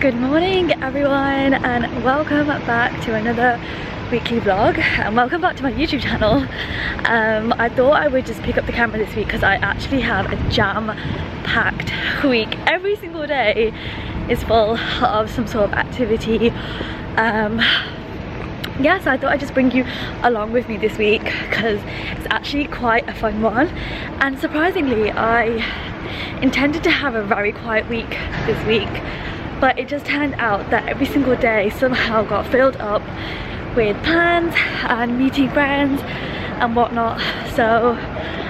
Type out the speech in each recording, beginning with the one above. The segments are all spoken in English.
Good morning everyone, and welcome back to another weekly vlog, and welcome back to my YouTube channel. I thought I would just pick up the camera this week because I actually have a jam-packed week. Every single day is full of some sort of activity. Yeah, so I thought I'd just bring you along with me this week because it's actually quite a fun one. And surprisingly, I intended to have a very quiet week this week, but it just turned out that every single day somehow got filled up with plans and meeting friends and whatnot. So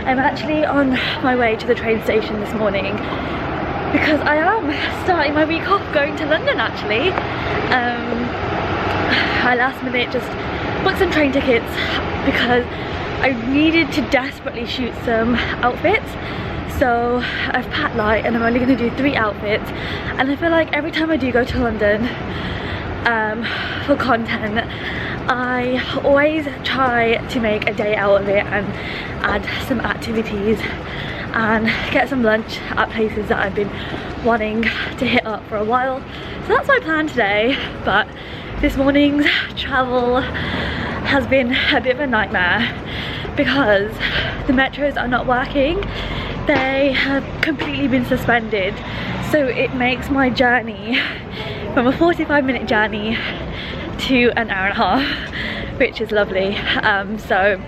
I'm actually on my way to the train station this morning because I am starting my week off going to London actually. I last minute just booked some train tickets because I needed to desperately shoot some outfits. So I've packed light and I'm only going to do 3 outfits, and I feel like every time I do go to London for content, I always try to make a day out of it and add some activities and get some lunch at places that I've been wanting to hit up for a while. So that's my plan today, but this morning's travel has been a bit of a nightmare because the metros are not working. They have completely been suspended, so it makes my journey from a 45-minute journey to an hour and a half, which is lovely. So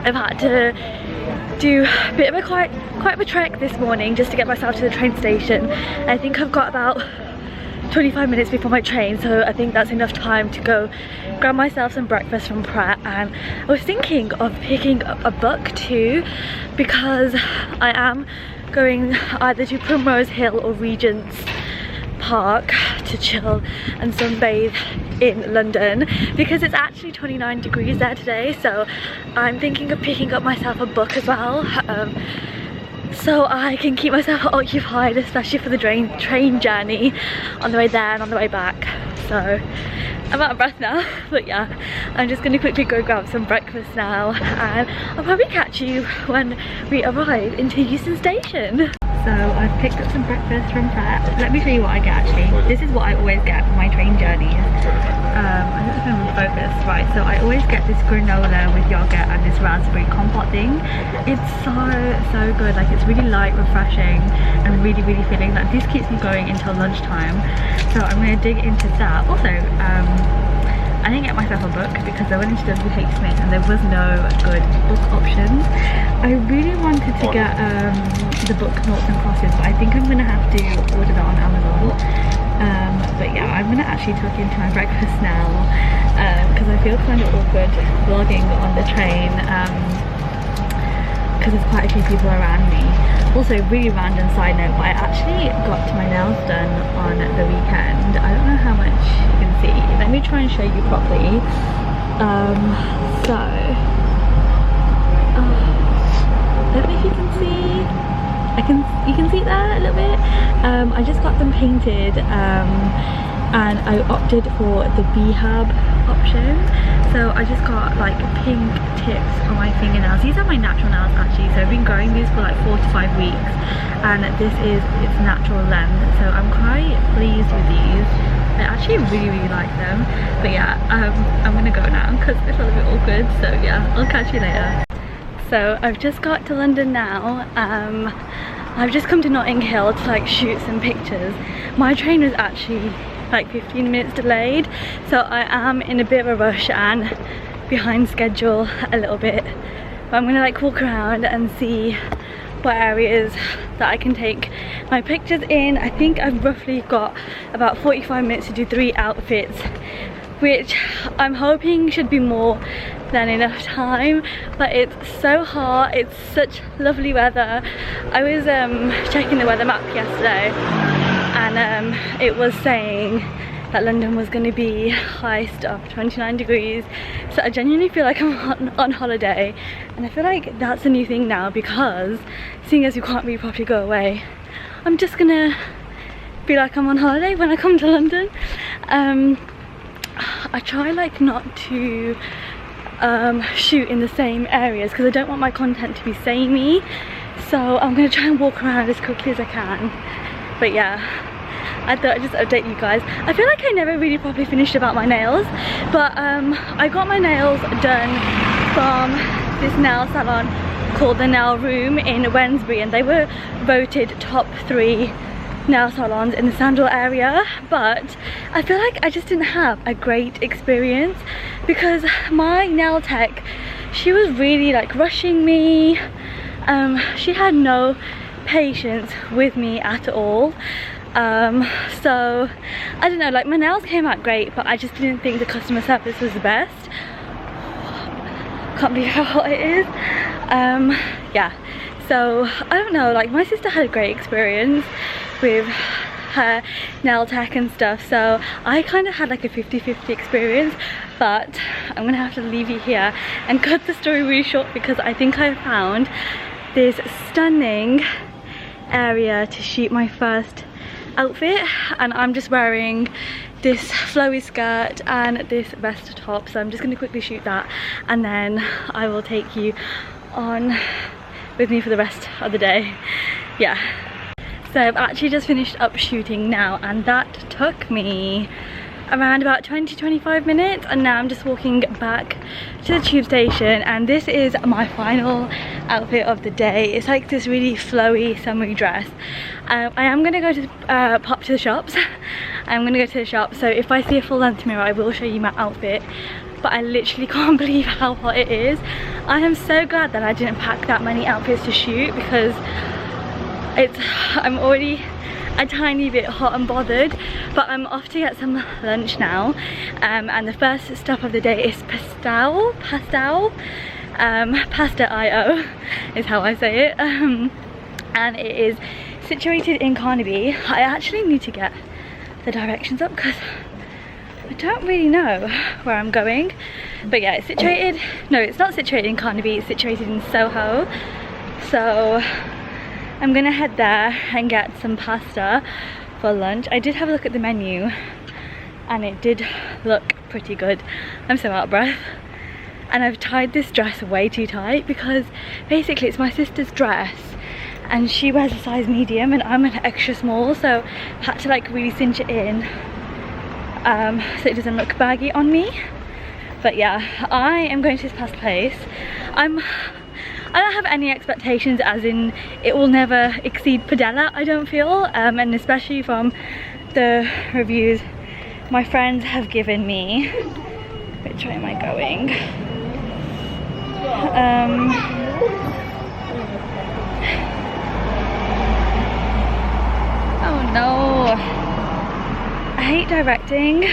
I've had to do a bit of a quite of a trek this morning just to get myself to the train station. I think I've got about 25 minutes before my train, so I think that's enough time to go grab myself some breakfast from Pret. And I was thinking of picking up a book too, because I am going either to Primrose Hill or Regent's Park to chill and sunbathe in London, because it's actually 29 degrees there today. So I'm thinking of picking up myself a book as well, so I can keep myself occupied, especially for the train journey on the way there and on the way back. So I'm out of breath now, but yeah, I'm just going to quickly go grab some breakfast now, and I'll probably catch you when we arrive into Euston Station. So I've picked up some breakfast from Pret. Let me show you what I get actually. This is what I always get for my train journeys. I don't know if I'm in focus. Right, so I always get this granola with yogurt and this raspberry compote thing. It's so good. Like, it's really light, refreshing, and really filling. Like, this keeps me going until lunchtime. So I'm going to dig into that. Also, I didn't get myself a book because I went into WH Smith and there was no good book options. I really wanted to get the book Noughts and Crosses, but I think I'm going to have to order that on Amazon. But yeah, I'm going to actually tuck into my breakfast now because I feel kind of awkward vlogging on the train because there's quite a few people around me. Also, really random side note, but I actually got my nails done on the weekend. I don't know how much you can see. Let me try and show you properly. I don't know if you can see. You can see that a little bit. I just got them painted, and I opted for the BHAB option. So I just got like pink tips on my fingernails. These are my natural nails actually, so I've been growing these for like 4 to 5 weeks, and this is its natural length, so I'm quite pleased with these. I actually really like them. But yeah, I'm gonna go now because I feel a bit awkward. So yeah, I'll catch you later. So I've just got to London now. I've just come to Notting Hill to like shoot some pictures. My train was actually like 15 minutes delayed, so I am in a bit of a rush and behind schedule a little bit, but I'm gonna like walk around and see what areas that I can take my pictures in. I think I've roughly got about 45 minutes to do 3 outfits, which I'm hoping should be more than enough time, but it's so hot. It's such lovely weather. I was checking the weather map yesterday, and it was saying that London was going to be highest of 29 degrees. So I genuinely feel like I'm on holiday, and I feel like that's a new thing now, because seeing as you can't really properly go away, I'm just gonna be like I'm on holiday when I come to London. I try like not to shoot in the same areas because I don't want my content to be samey, so I'm gonna try and walk around as quickly as I can. But yeah, I thought I'd just update you guys. I feel like I never really properly finished about my nails, but I got my nails done from this nail salon called the Nail Room in Wednesbury, and they were voted top 3 nail salons in the Sandal area. But I feel like I just didn't have a great experience because my nail tech, she was really like rushing me. She had no patience with me at all. So I don't know, like my nails came out great, but I just didn't think the customer service was the best. Can't believe how hot it is. Yeah, so I don't know, like my sister had a great experience with her nail tech and stuff, so I kind of had like a 50-50 experience. But I'm gonna have to leave you here and cut the story really short because I think I found this stunning area to shoot my first outfit, and I'm just wearing this flowy skirt and this vest top, so I'm just going to quickly shoot that and then I will take you on with me for the rest of the day. Yeah, so I've actually just finished up shooting now, and that took me around about 20-25 minutes, and now I'm just walking back to the tube station, and this is my final outfit of the day. It's like this really flowy summery dress. I am going to go to pop to the shops. I'm going to go to the shop, so if I see a full length mirror I will show you my outfit, but I literally can't believe how hot it is. I am so glad that I didn't pack that many outfits to shoot because I'm already a tiny bit hot and bothered. But I'm off to get some lunch now, and the first stop of the day is Pasta.io is how I say it, and it is situated in Carnaby. I actually need to get the directions up because I don't really know where I'm going, but yeah, it's situated, no, it's not situated in Carnaby, it's situated in Soho. So I'm gonna head there and get some pasta for lunch. I did have a look at the menu and it did look pretty good. I'm so out of breath, and I've tied this dress way too tight because basically it's my sister's dress and she wears a size medium and I'm an extra small, so I had to like really cinch it in so it doesn't look baggy on me. But yeah, I am going to this pasta place. I don't have any expectations, as in it will never exceed Padella, I don't feel, and especially from the reviews my friends have given me. Which way am I going? Oh no, I hate directing.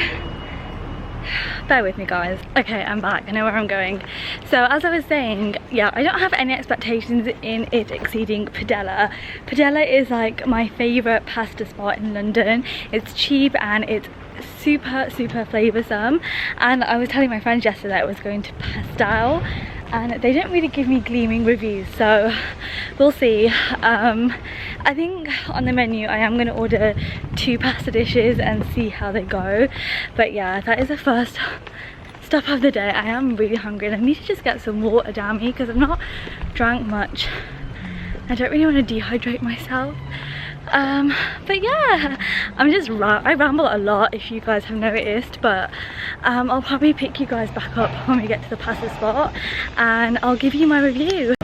Bear with me guys. Okay, I'm back, I know where I'm going. So as I was saying, yeah, I don't have any expectations in it exceeding Padella. Padella is like my favourite pasta spot in London. It's cheap and it's super flavoursome, and I was telling my friends yesterday I was going to Pastel and they didn't really give me gleaming reviews, so we'll see. I think on the menu I am going to order 2 pasta dishes and see how they go. But yeah, that is the first stop of the day. I am really hungry and I need to just get some water down me because I've not drank much. I don't really want to dehydrate myself. But yeah, I ramble a lot if you guys have noticed, but I'll probably pick you guys back up when we get to the pasta spot and I'll give you my review.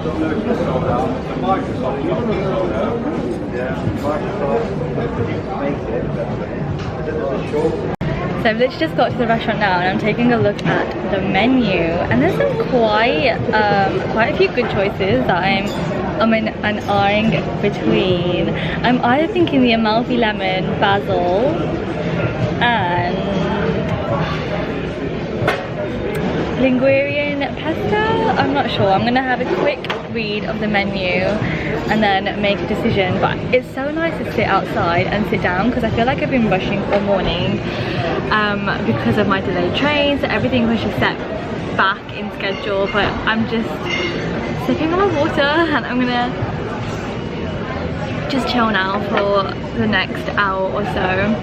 So I've literally just got to the restaurant now and I'm taking a look at the menu, and there's some quite a few good choices that I'm eyeing between. I'm either thinking the Amalfi lemon, basil, and linguine pesto. I'm not sure. I'm gonna have a quick read of the menu and then make a decision. But it's so nice to sit outside and sit down because I feel like I've been rushing all morning because of my delayed train, so everything was just set back in schedule. But I'm just sipping on my water and I'm gonna just chill now for the next hour or so.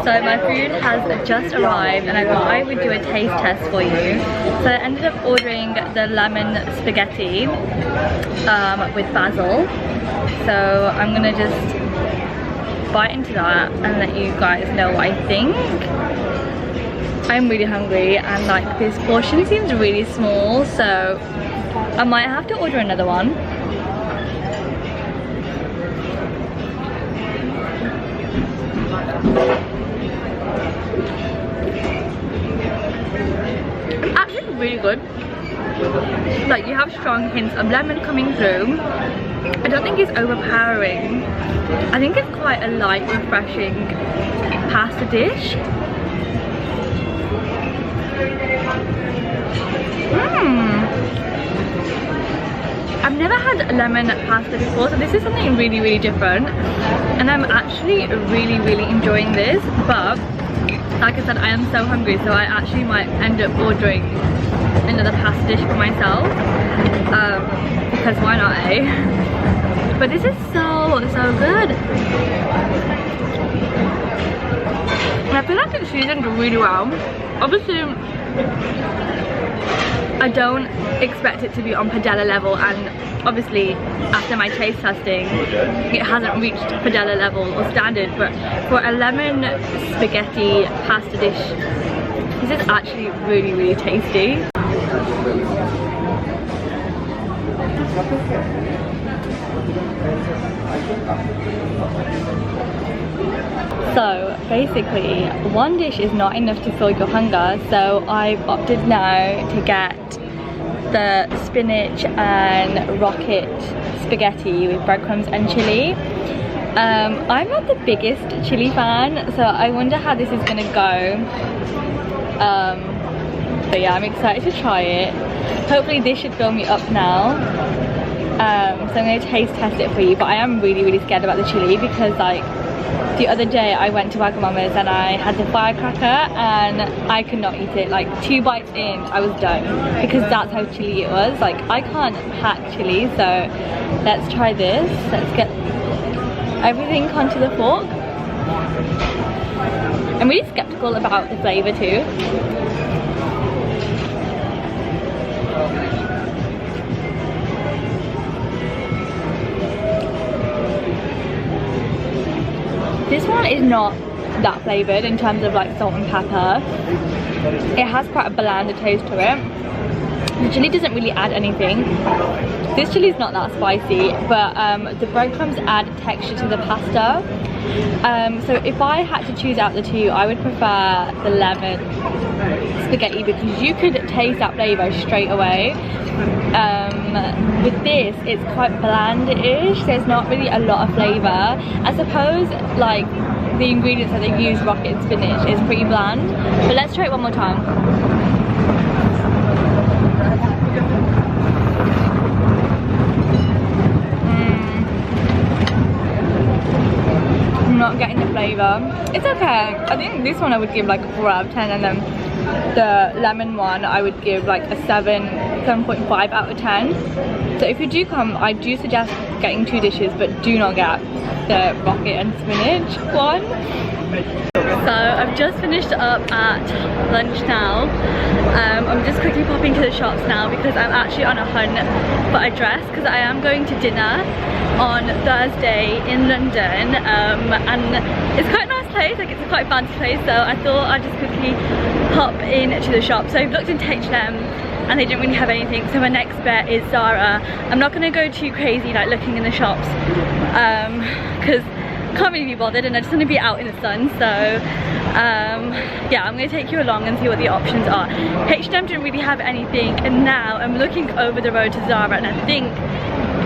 So my food has just arrived and I thought I would do a taste test for you. So I ended up ordering the lemon spaghetti with basil. So so I'm gonna just bite into that and let you guys know what I think. I'm really hungry and like this portion seems really small, so I might have to order another one. It's actually really good. Like, you have strong hints of lemon coming through. I don't think it's overpowering. I think it's quite a light, refreshing pasta dish. I've never had lemon pasta before, so this is something really, really different. And I'm actually really, really enjoying this. But, like I said, I am so hungry, so I actually might end up ordering another pasta dish for myself. Because why not, eh? But this is so good. And I feel like it's seasoned really well. Obviously, I don't expect it to be on padella level, and obviously after my taste testing it hasn't reached padella level or standard, but for a lemon spaghetti pasta dish, this is actually really, really tasty. So basically, one dish is not enough to fill your hunger, so I've opted now to get the spinach and rocket spaghetti with breadcrumbs and chili. I'm not the biggest chili fan, so I wonder how this is gonna go. But yeah, I'm excited to try it. Hopefully this should fill me up now. So I'm going to taste test it for you, but I am really, really scared about the chili because like the other day I went to Mamasons and I had the firecracker and I could not eat it. Like 2 bites in, I was done because that's how chili it was. Like, I can't hack chili, so let's try this. Let's get everything onto the fork. I'm really skeptical about the flavour too. This one is not that flavoured in terms of like salt and pepper. It has quite a bland taste to it. The chili doesn't really add anything. This chili is not that spicy, but the breadcrumbs add texture to the pasta. So if I had to choose out the two, I would prefer the lemon spaghetti because you could taste that flavour straight away. With this, it's quite bland-ish. There's not really a lot of flavour. I suppose like the ingredients that they use, rocket and spinach, is pretty bland. But let's try it one more time. I'm not getting the flavour. It's okay. I think this one I would give like a 4 out of 10, and then the lemon one I would give like a 7.5 out of 10. So if you do come, I do suggest getting 2 dishes, but do not get the rocket and spinach one. So I've just finished up at lunch now. I'm just quickly popping to the shops now because I'm actually on a hunt for a dress because I am going to dinner on Thursday in London, and it's quite a nice place, like it's a quite fancy place, so I thought I'd just quickly pop into the shop. So I've looked into H&M and they didn't really have anything, so my next bet is Zara. I'm not going to go too crazy like looking in the shops because can't really be bothered and I just want to be out in the sun. So yeah, I'm going to take you along and see what the options are. H&M didn't really have anything, and now I'm looking over the road to Zara and I think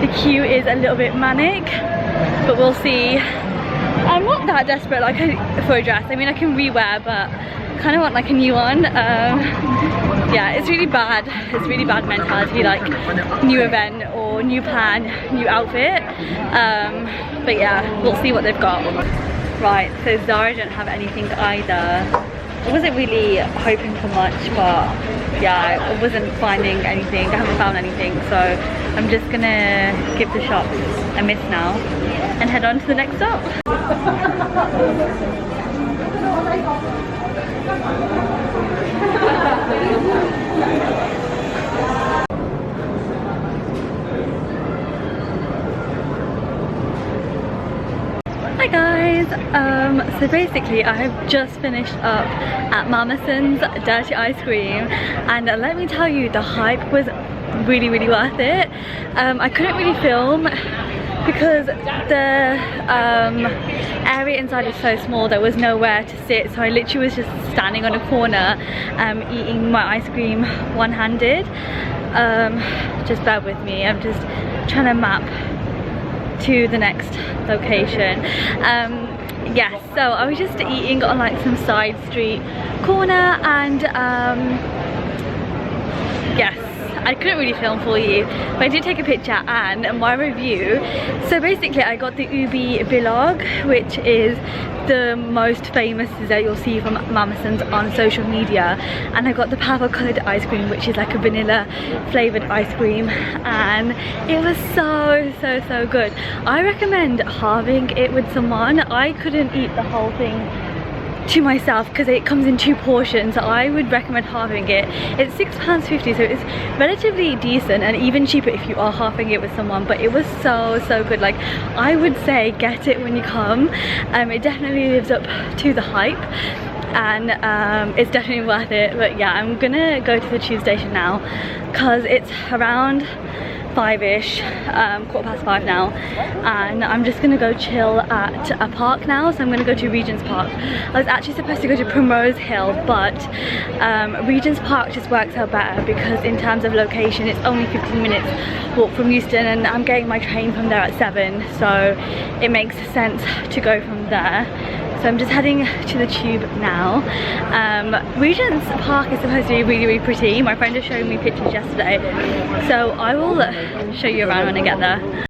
the queue is a little bit manic, but we'll see. I'm not that desperate like for a dress. I mean, I can rewear, but I kind of want like a new one. Yeah, it's really bad. It's really bad mentality, like new event or new plan, new outfit. But yeah, we'll see what they've got. Right, so Zara don't have anything either. I wasn't really hoping for much, but yeah, I wasn't finding anything. I haven't found anything, so I'm just gonna give the shop a miss now and head on to the next stop. Hi guys, so basically I have just finished up at Mamasons Dirty Ice Cream, and let me tell you, the hype was really worth it. I couldn't really film because the area inside is so small, there was nowhere to sit, so I literally was just standing on a corner eating my ice cream one-handed. Just bear with me, I'm just trying to map to the next location. Yes, so I was just eating on like some side street corner, and yes, I couldn't really film for you, but I did take a picture and my review. So basically I got the Ubi vlog, which is the most famous that you'll see from Mamasons on social media, and I got the purple coloured ice cream, which is like a vanilla flavoured ice cream, and it was so good. I recommend halving it with someone. I couldn't eat the whole thing to myself because it comes in 2 portions, so I would recommend halving it. It's £6.50, so it's relatively decent and even cheaper if you are halving it with someone, but it was so good. Like, I would say get it when you come. It definitely lives up to the hype, and it's definitely worth it. But yeah, I'm gonna go to the tube station now because it's around 5ish, 5:15 now, and I'm just gonna go chill at a park now. So I'm gonna go to Regent's Park. I was actually supposed to go to Primrose Hill, but Regent's Park just works out better because in terms of location it's only 15 minutes walk from Euston, and I'm getting my train from there at 7, so it makes sense to go from there. So I'm just heading to the tube now. Regent's Park is supposed to be really pretty. My friend was showing me pictures yesterday, so I will show you around when I get there.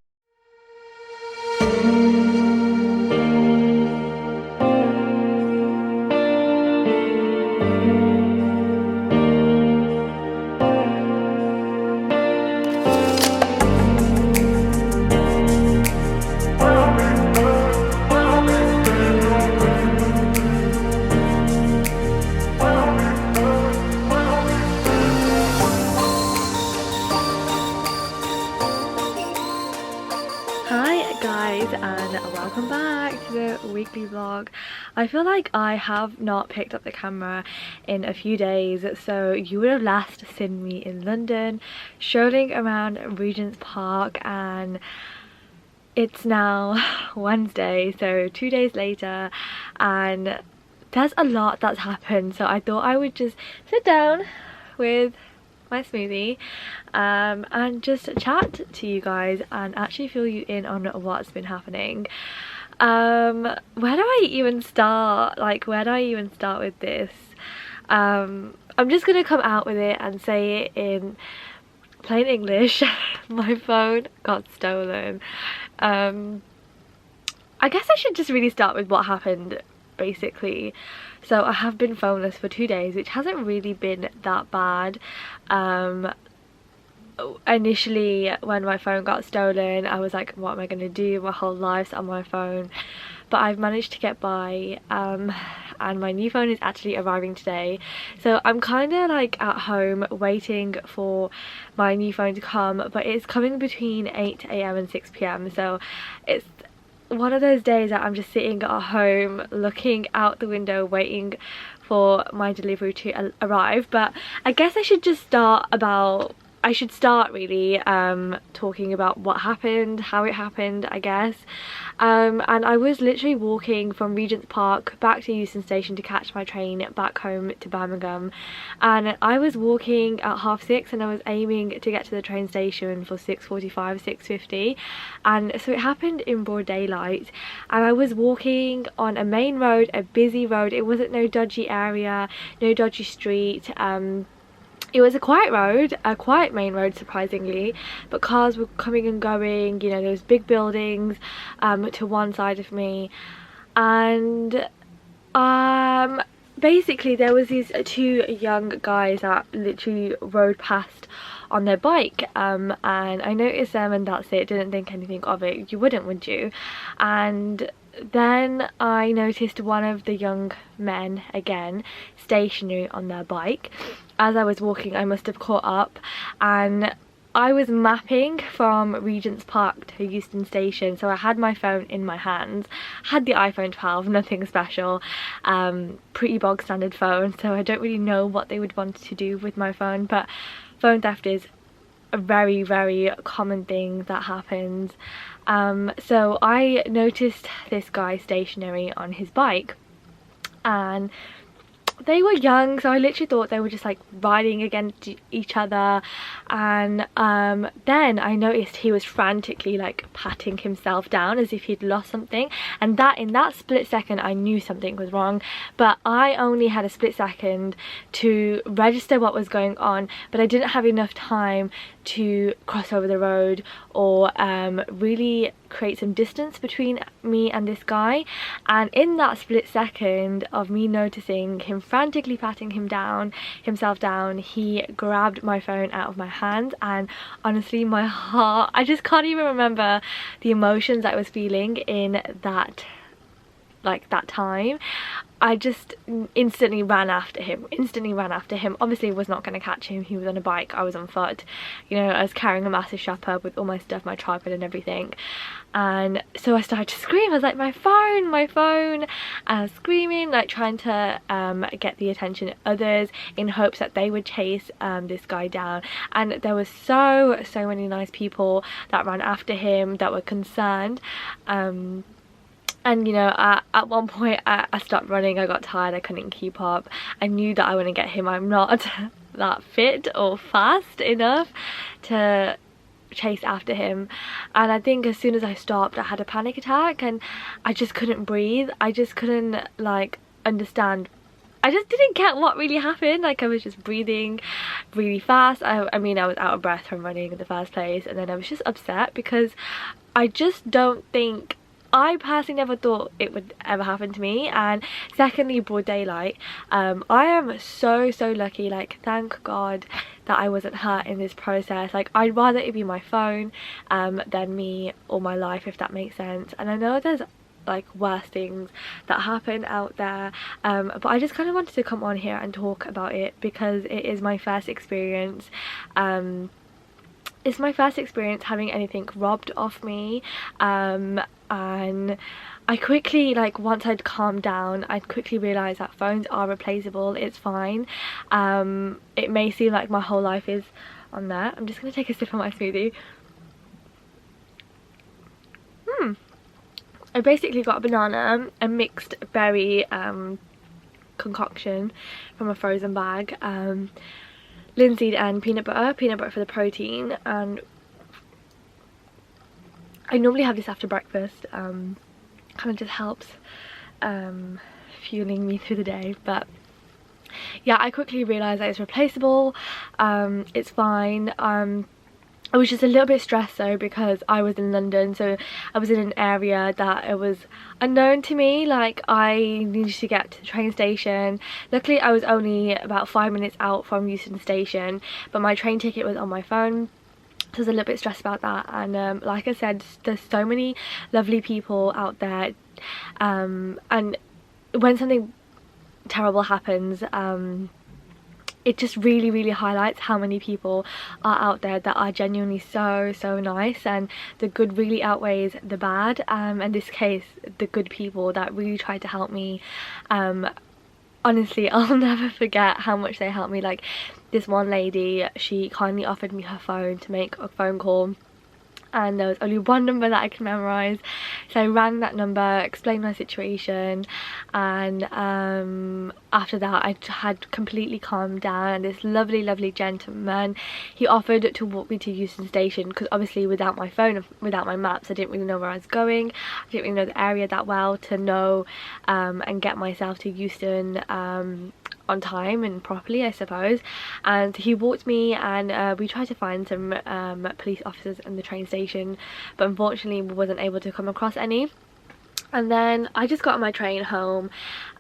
And welcome back to the weekly vlog. I feel like I have not picked up the camera in a few days, so you would have last seen me in London strolling around Regent's Park, and it's now Wednesday, so 2 days later, and there's a lot that's happened, so I thought I would just sit down with my smoothie and just chat to you guys and actually fill you in on what's been happening. Where do I even start? Like, where do I even start with this? I'm just gonna come out with it and say it in plain English. My phone got stolen. I guess I should just really start with what happened basically. So I have been phoneless for 2 days, which hasn't really been that bad. Initially when my phone got stolen, I was like, what am I gonna do? My whole life's on my phone, but I've managed to get by, and my new phone is actually arriving today, so I'm kind of like at home waiting for my new phone to come, but it's coming between 8 AM and 6 PM, so it's one of those days that I'm just sitting at home looking out the window waiting for my delivery to arrive. But I guess I should just start really talking about what happened, how it happened, I guess. And I was literally walking from Regent's Park back to Euston Station to catch my train back home to Birmingham, and I was walking at 6:30 and I was aiming to get to the train station for 6:45, 6:50, and so it happened in broad daylight, and I was walking on a main road, a busy road. It wasn't no dodgy area, no dodgy street. It was a quiet road, a quiet main road surprisingly, but cars were coming and going, you know, there was big buildings to one side of me, and basically there was these 2 young guys that literally rode past on their bike, and I noticed them and that's it, didn't think anything of it. You wouldn't, would you? And then I noticed one of the young men again stationary on their bike. As I was walking, I must have caught up, and I was mapping from Regent's Park to Euston Station, so I had my phone in my hands. I had the iPhone 12, nothing special, pretty bog standard phone, so I don't really know what they would want to do with my phone, but phone theft is a very, very common thing that happens. So I noticed this guy stationary on his bike, and they were young, so I literally thought they were just like riding against each other. And then I noticed he was frantically like patting himself down as if he'd lost something, and that in that split second I knew something was wrong. But I only had a split second to register what was going on, but I didn't have enough time to cross over the road or really create some distance between me and this guy. And in that split second of me noticing him frantically patting himself down, he grabbed my phone out of my hands, and honestly my heart, I just can't even remember the emotions I was feeling in that time. I just instantly ran after him. Obviously I was not going to catch him, he was on a bike, I was on foot, you know, I was carrying a massive shopper with all my stuff, my tripod and everything. And so I started to scream, I was like, my phone, and I was screaming, like trying to get the attention of others in hopes that they would chase this guy down. And there was so many nice people that ran after him that were concerned. And you know, at one point I stopped running, I got tired, I couldn't keep up. I knew that I wouldn't get him, I'm not that fit or fast enough to chase after him. And I think as soon as I stopped I had a panic attack, and I just couldn't breathe. I just couldn't like understand. I just didn't get what really happened. Like I was just breathing really fast. I mean I was out of breath from running in the first place, and then I was just upset because I just don't think, I personally never thought it would ever happen to me. And secondly, broad daylight. I am so lucky, like thank God that I wasn't hurt in this process. Like I'd rather it be my phone than me or my life, if that makes sense. And I know there's like worse things that happen out there, but I just kind of wanted to come on here and talk about it because it is my first experience. It's my first experience having anything robbed off me, and I quickly, like once I'd calmed down, I'd quickly realised that phones are replaceable, it's fine. It may seem like my whole life is on there. I'm just going to take a sip of my smoothie. I basically got a banana, a mixed berry concoction from a frozen bag, linseed and peanut butter for the protein, and I normally have this after breakfast. Kind of just helps fueling me through the day. But yeah, I quickly realised that it's replaceable. It's fine. I was just a little bit stressed though because I was in London, so I was in an area that it was unknown to me. Like I needed to get to the train station. Luckily I was only about 5 minutes out from Euston Station, but my train ticket was on my phone, so I was a little bit stressed about that. And like I said, there's so many lovely people out there, and when something terrible happens, it just really highlights how many people are out there that are genuinely so nice, and the good really outweighs the bad. In this case, the good people that really tried to help me, honestly I'll never forget how much they helped me. Like this one lady, she kindly offered me her phone to make a phone call, and there was only one number that I could memorise, so I rang that number, explained my situation, and after that I had completely calmed down. And this lovely gentleman, he offered to walk me to Euston Station, because obviously without my phone, without my maps, I didn't really know where I was going. I didn't really know the area that well to know and get myself to Euston on time and properly, I suppose. And he walked me, and we tried to find some police officers in the train station, but unfortunately we wasn't able to come across any. And then I just got on my train home,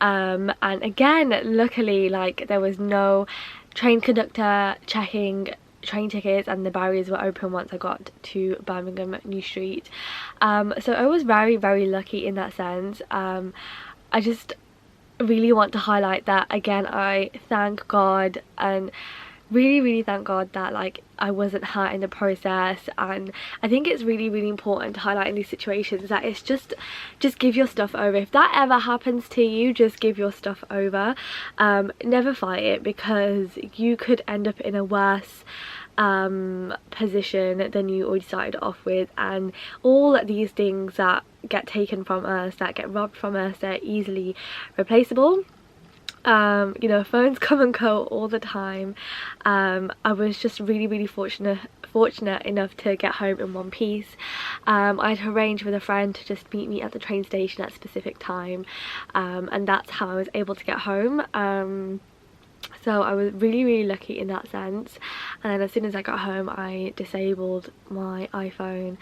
and again luckily, like there was no train conductor checking train tickets, and the barriers were open once I got to Birmingham New Street. So I was very lucky in that sense. I just really want to highlight that again. I thank God and really thank God that like I wasn't hurt in the process. And I think it's really important to highlight in these situations that it's just give your stuff over. If that ever happens to you, just give your stuff over. Never fight it, because you could end up in a worse position than you already started off with. And all these things that get taken from us, that get robbed from us, they're easily replaceable. You know, phones come and go all the time. I was just really fortunate enough to get home in one piece. I'd arranged with a friend to just meet me at the train station at a specific time, and that's how I was able to get home. So I was really lucky in that sense. And then as soon as I got home, I disabled my iPhone.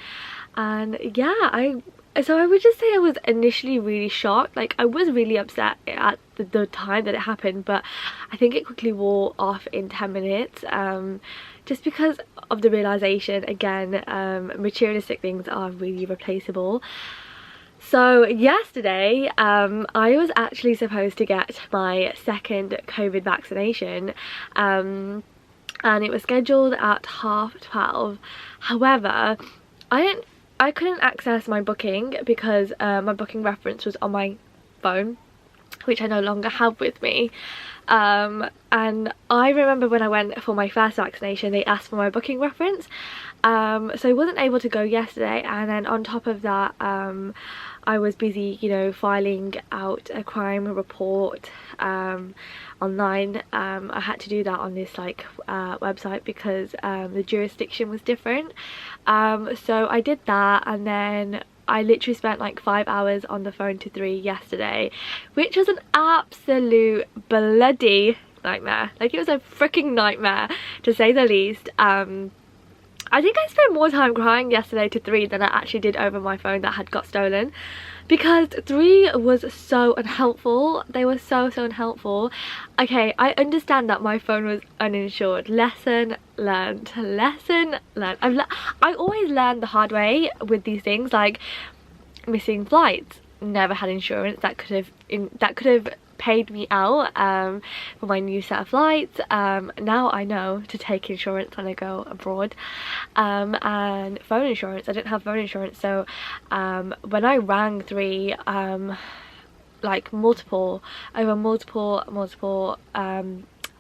And yeah, so I would just say I was initially really shocked. Like, I was really upset at the time that it happened, but I think it quickly wore off in 10 minutes, just because of the realization, again, materialistic things are really replaceable. So yesterday, I was actually supposed to get my second COVID vaccination, and it was scheduled at 12:30. However, I couldn't access my booking because my booking reference was on my phone, which I no longer have with me. And I remember when I went for my first vaccination, they asked for my booking reference, so I wasn't able to go yesterday. And then on top of that, I was busy, you know, filing out a crime report online. I had to do that on this like website because the jurisdiction was different. So I did that, and then I literally spent like 5 hours on the phone to 3 yesterday, which was an absolute bloody nightmare. Like, it was a freaking nightmare, to say the least. I think I spent more time crying yesterday to 3 than I actually did over my phone that had got stolen, because 3 was so unhelpful. They were so unhelpful. Okay, I understand that my phone was uninsured. Lesson learned. Lesson learned. I always learn the hard way with these things, like missing flights. Never had insurance that could have paid me out for my new set of flights. Now I know to take insurance when I go abroad. And phone insurance, I didn't have phone insurance, so when I rang 3 like multiple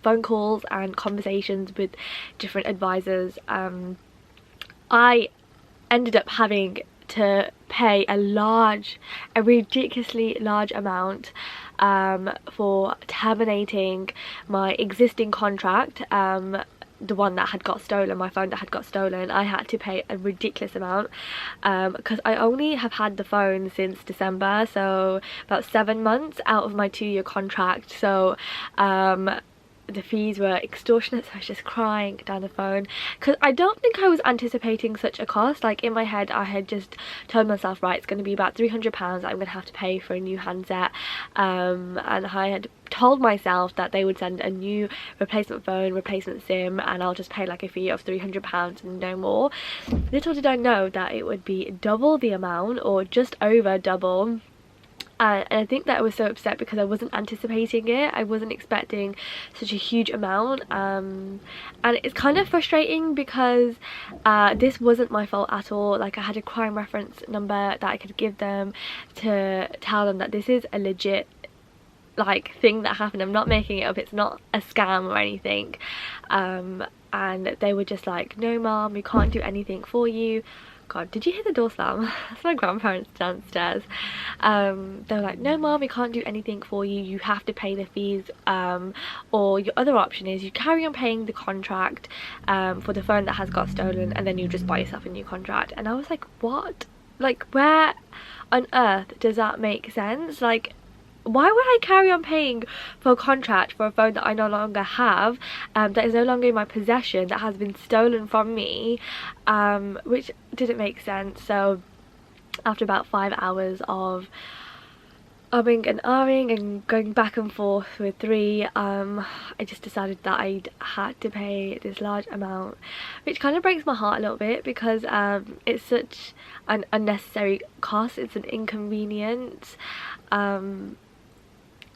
phone calls and conversations with different advisors, I ended up having to pay a ridiculously large amount for terminating my existing contract. The one that had got stolen, my phone that had got stolen, I had to pay a ridiculous amount because I only have had the phone since December, so about 7 months out of my 2-year contract. So the fees were extortionate, so I was just crying down the phone because I don't think I was anticipating such a cost. Like, in my head I had just told myself, right, it's going to be about £300 that I'm going to have to pay for a new handset, and I had told myself that they would send a new replacement phone, replacement SIM, and I'll just pay like a fee of £300 and no more. Little did I know that it would be double the amount, or just over double. And I think that I was so upset because I wasn't anticipating it. I wasn't expecting such a huge amount, and it's kind of frustrating because this wasn't my fault at all. Like, I had a crime reference number that I could give them to tell them that this is a legit like thing that happened. I'm not making it up, it's not a scam or anything. And they were just like, no mom, we can't do anything for you. God, did you hear the door slam? That's my grandparents downstairs. They were like, no mom, we can't do anything for you, you have to pay the fees, or your other option is you carry on paying the contract for the phone that has got stolen, and then you just buy yourself a new contract. And I was like, what? Like, where on earth does that make sense? Like, why would I carry on paying for a contract for a phone that I no longer have, that is no longer in my possession, that has been stolen from me, which didn't make sense. So after about 5 hours of umming and ahhing and going back and forth with 3, I just decided that I had to pay this large amount, which kind of breaks my heart a little bit because it's such an unnecessary cost. It's an inconvenience.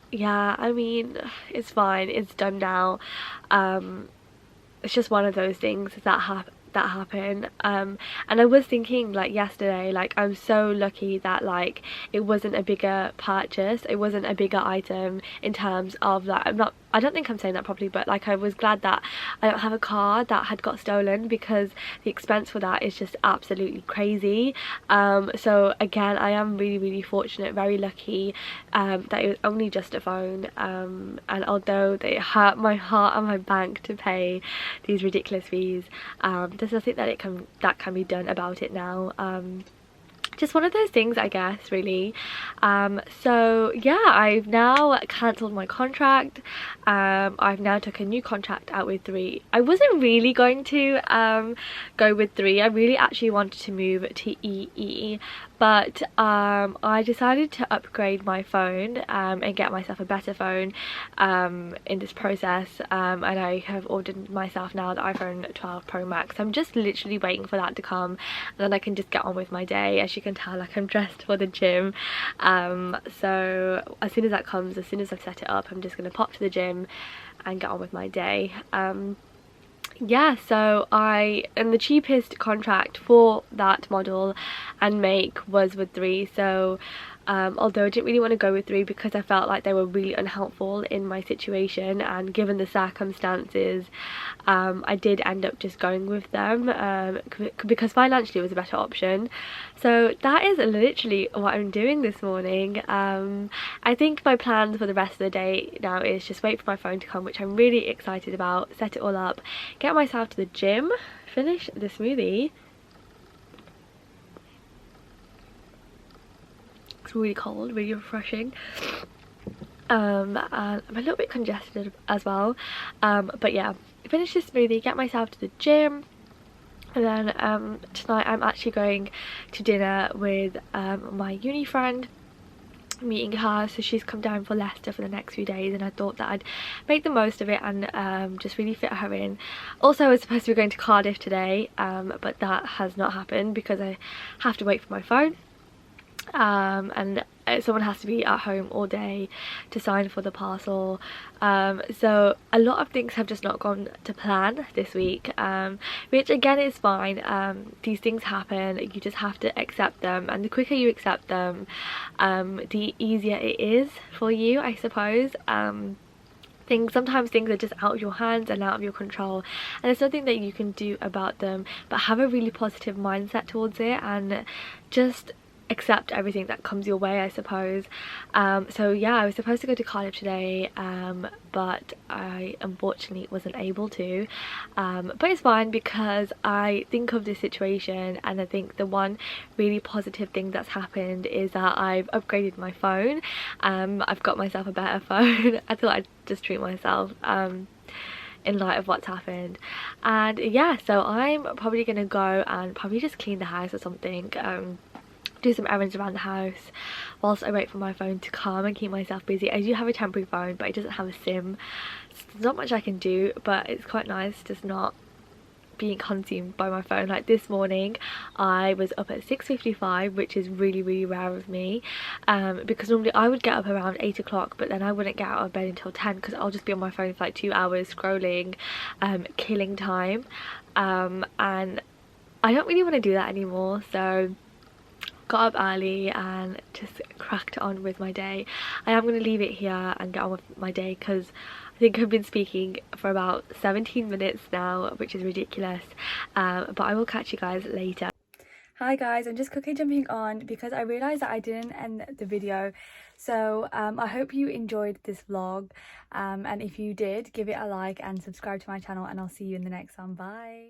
Yeah, I mean, it's fine, it's done now. it's just one of those things that happen. And I was thinking, like, yesterday, like, I'm so lucky that, like, it wasn't a bigger purchase, it wasn't a bigger item in terms of that. I don't think I'm saying that properly, but like, I was glad that I don't have a car that had got stolen, because the expense for that is just absolutely crazy. So again, I am really fortunate, very lucky, that it was only just a phone, and although it hurt my heart and my bank to pay these ridiculous fees, there's nothing that can be done about it now. Just one of those things, I guess, really. So yeah, I've now cancelled my contract. I've now took a new contract out with 3. I wasn't really going to go with 3. I really actually wanted to move to EE, but I decided to upgrade my phone and get myself a better phone in this process, and I have ordered myself now the iPhone 12 Pro Max. I'm just literally waiting for that to come, and then I can just get on with my day. As you can tell, like, I'm dressed for the gym, so as soon as that comes, as soon as I've set it up, I'm just going to pop to the gym and get on with my day. Yeah, so and the cheapest contract for that model and make was with 3. So although I didn't really want to go with 3 because I felt like they were really unhelpful in my situation, and given the circumstances, I did end up just going with them because financially it was a better option. So that is literally what I'm doing this morning. I think my plans for the rest of the day now is just wait for my phone to come, which I'm really excited about, set it all up, get myself to the gym, finish the smoothie. It's really cold, really refreshing, and I'm a little bit congested as well, but yeah, finish this smoothie, get myself to the gym, and then tonight I'm actually going to dinner with my uni friend, meeting her. So she's come down for Leicester for the next few days, and I thought that I'd make the most of it and just really fit her in. Also, I was supposed to be going to Cardiff today, but that has not happened because I have to wait for my phone. And someone has to be at home all day to sign for the parcel, so a lot of things have just not gone to plan this week, which again is fine. These things happen, you just have to accept them, and the quicker you accept them, the easier it is for you, I suppose. Sometimes things are just out of your hands and out of your control, and there's nothing that you can do about them, but have a really positive mindset towards it and just accept everything that comes your way, I suppose. So yeah, I was supposed to go to Cardiff today, but I unfortunately wasn't able to, but it's fine because I think of this situation, and I think the one really positive thing that's happened is that I've upgraded my phone. I've got myself a better phone. I thought I'd just treat myself in light of what's happened. And yeah, so I'm probably gonna go and probably just clean the house or something, do some errands around the house whilst I wait for my phone to come and keep myself busy. I do have a temporary phone, but it doesn't have a SIM, so there's not much I can do, but it's quite nice just not being consumed by my phone. Like this morning I was up at 6:55, which is really rare of me, because normally I would get up around 8 o'clock, but then I wouldn't get out of bed until 10 because I'll just be on my phone for like 2 hours scrolling, killing time, and I don't really want to do that anymore. So got up early and just cracked on with my day. I am going to leave it here and get on with my day because I think I've been speaking for about 17 minutes now, which is ridiculous, but I will catch you guys later. Hi guys, I'm just quickly jumping on because I realised that I didn't end the video. So I hope you enjoyed this vlog, and if you did, give it a like and subscribe to my channel, and I'll see you in the next one. Bye.